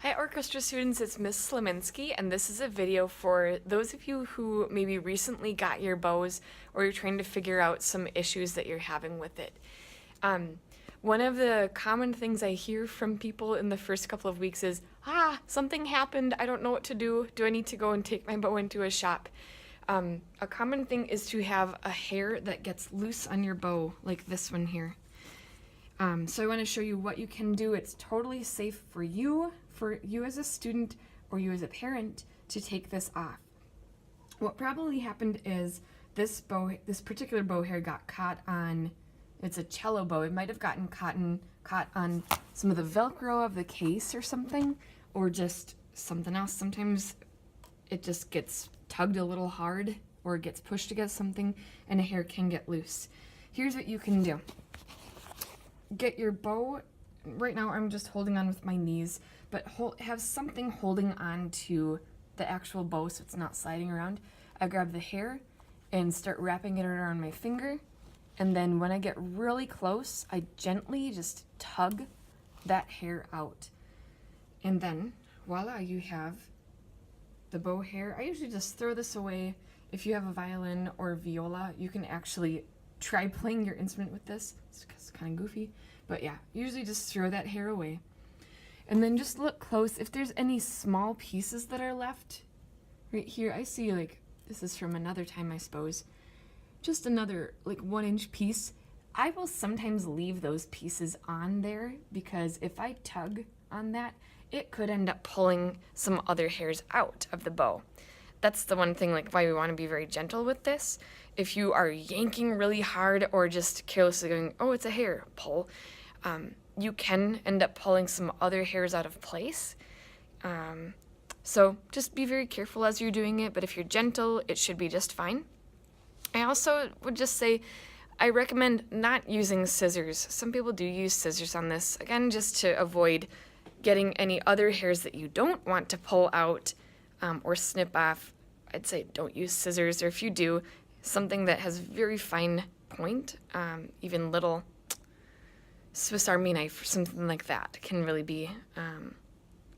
Hi orchestra students, it's Miss Sleminski, and this is a video for those of you who maybe recently got your bows or you're trying to figure out some issues that you're having with it. One of the common things I hear from people in the first couple of weeks is, something happened, I don't know what to do I need to go and take my bow into a shop? A common thing is to have a hair that gets loose on your bow, like this one here. So I want to show you what you can do. It's totally safe for you as a student or you as a parent to take this off. What probably happened is this particular bow hair got caught on, it's a cello bow, it might have gotten caught on some of the Velcro of the case or something, or just something else. Sometimes it just gets tugged a little hard or it gets pushed against something and a hair can get loose. Here's what you can do. Get your bow, right now I'm just holding on with my knees, but have something holding on to the actual bow so it's not sliding around. I grab the hair and start wrapping it around my finger, and then when I get really close, I gently just tug that hair out. And then, voila, you have the bow hair. I usually just throw this away. If you have a violin or a viola, you can actually try playing your instrument with this. It's kind of goofy, but yeah, usually just throw that hair away. And then just look close. If there's any small pieces that are left, right here, I see, like, this is from another time, I suppose, just another like 1-inch piece. I will sometimes leave those pieces on there because if I tug on that, it could end up pulling some other hairs out of the bow. That's the one thing, like, why we want to be very gentle with this. If you are yanking really hard or just carelessly going, oh, it's a hair, pull, you can end up pulling some other hairs out of place. So just be very careful as you're doing it, but if you're gentle, it should be just fine. I also would just say I recommend not using scissors. Some people do use scissors on this, again, just to avoid getting any other hairs that you don't want to pull out or snip off. I'd say don't use scissors, or if you do, something that has very fine point, even little Swiss Army knife or something like that can really be,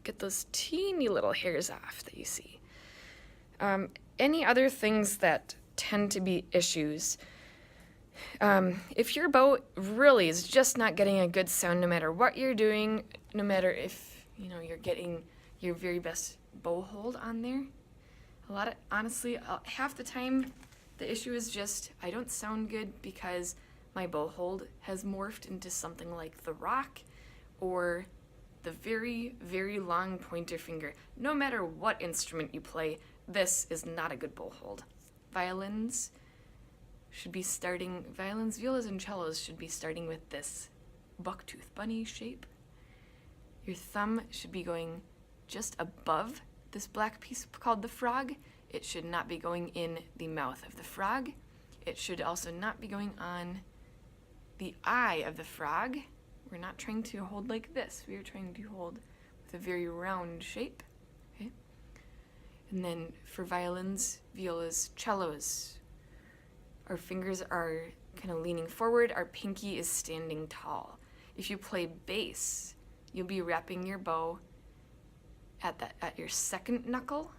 get those teeny little hairs off that you see. Any other things that tend to be issues, if your bow really is just not getting a good sound no matter what you're doing, no matter if you're getting your very best bow hold on there, honestly, half the time the issue is just I don't sound good because my bow hold has morphed into something like the rock or the very, very long pointer finger. No matter what instrument you play, this is not a good bow hold. Violins, violas, and cellos should be starting with this bucktooth bunny shape. Your thumb should be going just above this black piece called the frog. It should not be going in the mouth of the frog. It should also not be going on the eye of the frog. We're not trying to hold like this. We are trying to hold with a very round shape. Okay? And then for violins, violas, cellos, our fingers are kind of leaning forward. Our pinky is standing tall. If you play bass, you'll be wrapping your bow at your second knuckle,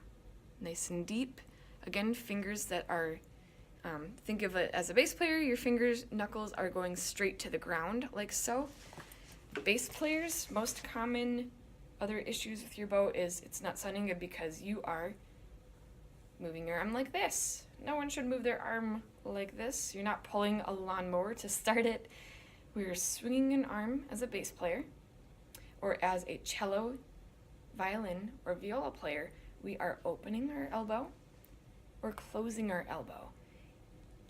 nice and deep. Again, fingers that are, think of it as a bass player, your knuckles are going straight to the ground, like so. Bass players, most common other issues with your bow is it's not sounding good because you are moving your arm like this. No one should move their arm like this. You're not pulling a lawnmower to start it. We're swinging an arm as a bass player, or as a cello, violin, or viola player. We are opening our elbow or closing our elbow,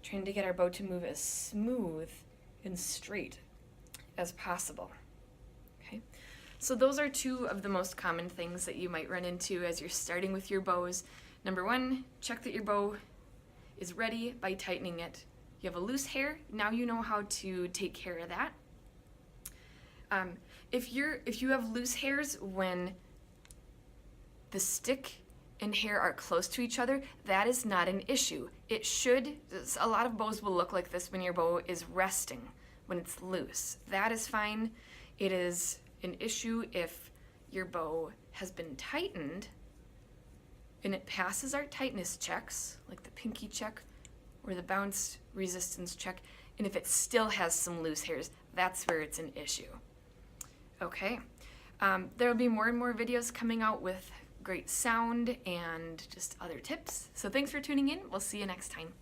trying to get our bow to move as smooth and straight as possible. Okay, so those are two of the most common things that you might run into as you're starting with your bows. Number one, check that your bow is ready by tightening it. You have a loose hair, now you know how to take care of that. If you have loose hairs when the stick and hair are close to each other, that is not an issue. A lot of bows will look like this when your bow is resting, when it's loose. That is fine. It is an issue if your bow has been tightened and it passes our tightness checks, like the pinky check or the bounce resistance check, and if it still has some loose hairs, that's where it's an issue. Okay, there will be more and more videos coming out with great sound and just other tips. So thanks for tuning in. We'll see you next time.